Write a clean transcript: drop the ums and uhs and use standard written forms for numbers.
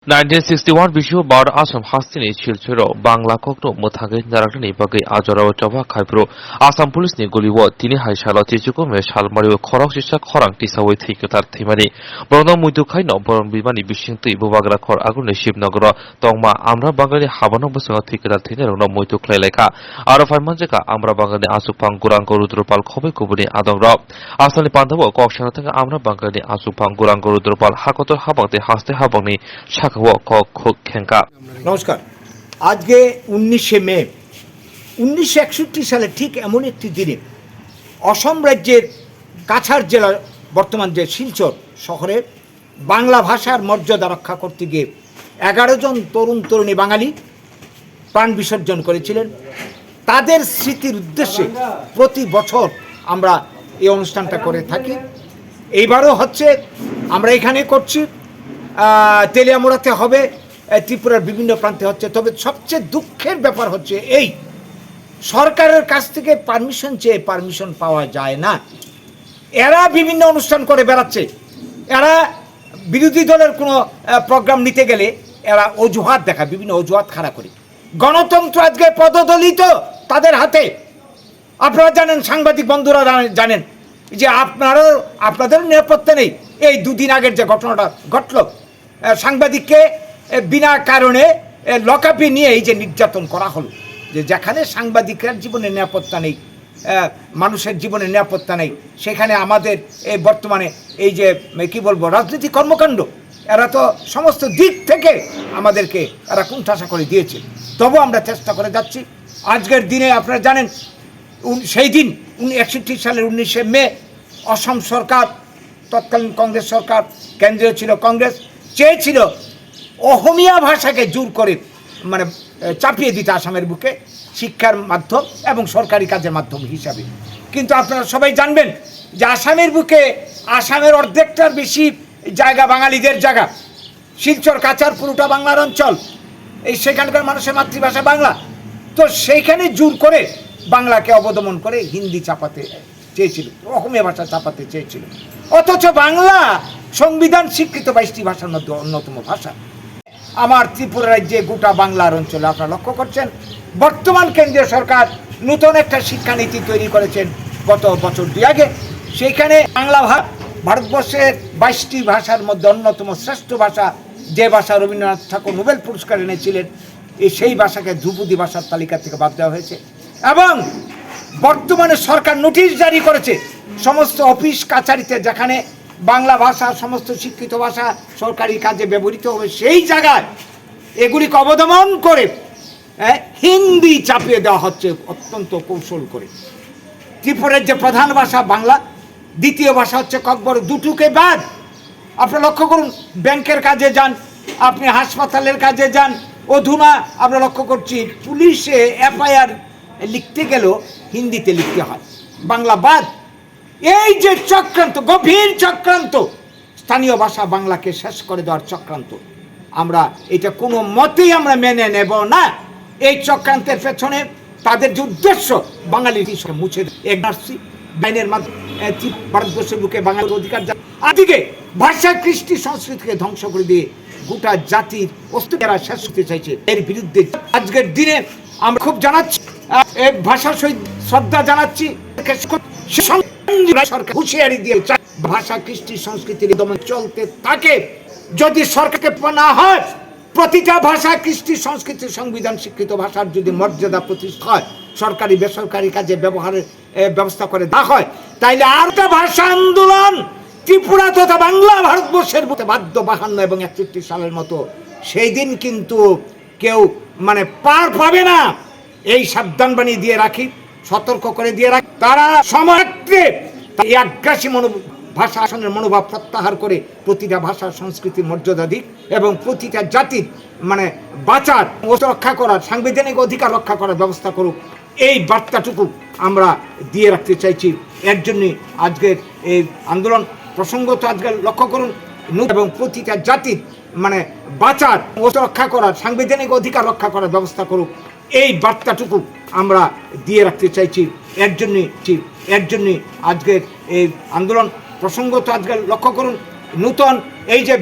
1961 bisu bar asam hastini chilchiro bangla kokno muthage narakni bagai ajara chaba khaipro asam police ni goliwo tini hai sala tichuko me salmari khorok sisa khorang tisawai thikatar thimani borno muidu khaino boron bimani bisingtui bubagra khor agune shibnagara tongma amra bangali habano bosanga thikatar thinerno muidu khlaileka aro farmanjeka amra bangali asupang gurang rudropal khobe kubuni adongra asani pandabo kokshana thanga amra bangali asupang gurang rudropal hakotor habate haste habangni নমস্কার। আজকে 19শে মে 1961 সালে ঠিক এমন একটি দিনে অসম রাজ্যের কাছাড় জেলার বর্তমান যে শিলচর শহরে বাংলা ভাষার মর্যাদা রক্ষা করতে গিয়ে 11 জন তরুণ তরুণী বাঙালি প্রাণ বিসর্জন করেছিলেন। তাদের স্মৃতির উদ্দেশ্যে প্রতি বছর আমরা এই অনুষ্ঠানটা করে থাকি। এইবারও হচ্ছে, আমরা এখানে করছি, তেলিয়ামুড়াতে হবে, ত্রিপুরার বিভিন্ন প্রান্তে হচ্ছে। তবে সবচেয়ে দুঃখের ব্যাপার হচ্ছে এই সরকারের কাছ থেকে পারমিশন চেয়ে পারমিশন পাওয়া যায় না। এরা বিভিন্ন অনুষ্ঠান করে বেড়াচ্ছে। এরা বিরোধী দলের কোনো প্রোগ্রাম নিতে গেলে এরা অজুহাত দেখায়, বিভিন্ন অজুহাত খাড়া করে। গণতন্ত্র আজকে পদদলিত তাদের হাতে। আপনারা জানেন, সাংবাদিক বন্ধুরা জানেন যে আপনাদের নিরাপত্তা নেই। এই দুদিন আগের যে ঘটনাটা ঘটল, সাংবাদিককে বিনা কারণে লকআপে নিয়ে এই যে নির্যাতন করা হলো, যে যেখানে সাংবাদিকরা জীবনের নিরাপত্তা নেই, মানুষের জীবনের নিরাপত্তা নেই, সেখানে আমাদের এই বর্তমানে এই যে কি বলবো রাজনৈতিক কর্মকাণ্ড, এরা তো সমস্ত দিক থেকে আমাদেরকে এরা কুণ্ঠাসা করে দিয়েছে। তবু আমরা চেষ্টা করে যাচ্ছি। আজকের দিনে আপনারা জানেন, সেই দিন 61 সালের 19শে মে অসম সরকার, তৎকালীন কংগ্রেস সরকার, কেন্দ্রীয় ছিল কংগ্রেস, চেয়েছিল অহমিয়া ভাষাকে জোর করে মানে চাপিয়ে দিতে আসামের বুকে শিক্ষার মাধ্যম এবং সরকারি কাজের মাধ্যম হিসাবে। কিন্তু আপনারা সবাই জানবেন যে আসামের বুকে আসামের অর্ধেকটার বেশি জায়গা বাঙালিদের জায়গা। শিলচর কাছাড় পুরোটা বাংলার অঞ্চল। এই সেখানকার মানুষের মাতৃভাষা বাংলা। তো সেইখানে জোর করে বাংলাকে অবদমন করে হিন্দি চাপাতে চেয়েছিল, অসমীয়া ভাষা চাপাতে চেয়েছিল। অথচ বাংলা সংবিধান স্বীকৃত 22টি ভাষার মধ্যে অন্যতম ভাষা। আমার ত্রিপুরা রাজ্যে গোটা বাংলার অঞ্চলে আপনারা লক্ষ্য করছেন, বর্তমান কেন্দ্রীয় সরকার নতুন একটা শিক্ষানীতি তৈরি করেছেন গত বছর 2 আগে। সেইখানে বাংলা ভারতবর্ষের 22টি ভাষার মধ্যে অন্যতম শ্রেষ্ঠ ভাষা, যে ভাষা রবীন্দ্রনাথ ঠাকুর নোবেল পুরস্কার এনেছিলেন, সেই ভাষাকে ধ্রুপদী ভাষার তালিকা থেকে বাদ দেওয়া হয়েছে। এবং বর্তমানে সরকার নোটিশ জারি করেছে সমস্ত অফিস কাছারিতে যেখানে বাংলা ভাষা সমস্ত শিক্ষিত ভাষা সরকারি কাজে ব্যবহৃত হবে, সেই জায়গায় এগুলিকে অবদমন করে হিন্দি চাপিয়ে দেওয়া হচ্ছে অত্যন্ত কৌশল করে। ত্রিপুরার যে প্রধান ভাষা বাংলা, দ্বিতীয় ভাষা হচ্ছে ককবর, দুটোকে বাদ। আপনারা লক্ষ্য করুন, ব্যাংকের কাজে যান, আপনি হাসপাতালের কাজে যান, অধুনা আমরা লক্ষ্য করছি পুলিশে এফআইআর লিখতে গেলেও হিন্দিতে লিখতে হয়, বাংলা বাদ। এই যে চক্রান্ত, গভীর চক্রান্ত, স্থানীয় ভাষা বাংলাকে শেষ করে দেওয়ার চক্রান্ত, আমরা এটা কোনো মতেই আমরা মেনে নেব না। এই চক্রান্তের পেছনে তাদের যে উদ্দেশ্য বাঙালির মুছে এনআরসি বাইনের মাধ্যমে ভারতবর্ষের বুকে বাঙালির অধিকার, আদিকে ভাষা কৃষ্টি সংস্কৃতিকে ধ্বংস করে দিয়ে গোটা জাতির অস্তিত্ব শেষ করতে চাইছে। এর বিরুদ্ধে আজকের দিনে আমরা খুব জানাচ্ছি, ভাষা শহীদ শ্রদ্ধা জানাচ্ছি। সরকার হুঁশিয়ারি দিয়ে ভাষা কৃষ্টি সংস্কৃতির দমন চলতে থাকে। যদি সরকারকে না হয়, প্রতিটা ভাষা কৃষ্টি সংস্কৃতি সংবিধান স্বীকৃত ভাষার যদি মর্যাদা প্রতিষ্ঠা হয়, সরকারি বেসরকারি কাজে ব্যবহারের ব্যবস্থা করে দেওয়া হয়, তাইলে আরেকটা ভাষা আন্দোলন ত্রিপুরা তথা বাংলা ভারতবর্ষের মধ্যে বাধ্য 52 এবং 61 সালের মতো সেই দিন কিন্তু কেউ মানে পার পাবে না। এই সাবধান বাণী দিয়ে রাখি, সতর্ক করে দিয়ে রাখি। তারা সমাজে এই আগ্রাসী ভাষা আসনের মনোভাব প্রত্যাহার করে প্রতিটা ভাষা সংস্কৃতির মর্যাদা দিক এবং প্রতিটা জাতির মানে বাঁচার, রক্ষা করার, সাংবিধানিক অধিকার রক্ষা করার ব্যবস্থা করুক। এই বার্তাটুকু আমরা দিয়ে রাখতে চাইছি। এর জন্যই আজকের এই আন্দোলন। প্রসঙ্গত আজকে লক্ষ্য করুন, এবং প্রতিটা জাতির মানে বাঁচার, রক্ষা করার, সাংবিধানিক অধিকার রক্ষা করার ব্যবস্থা করুক। এই বার্তাটুকু আমরা দিয়ে রাখতে চাইছি। এর জন্যই আজকের এই আন্দোলন। প্রসঙ্গত আজকে লক্ষ্য করুন, নূতন এই যে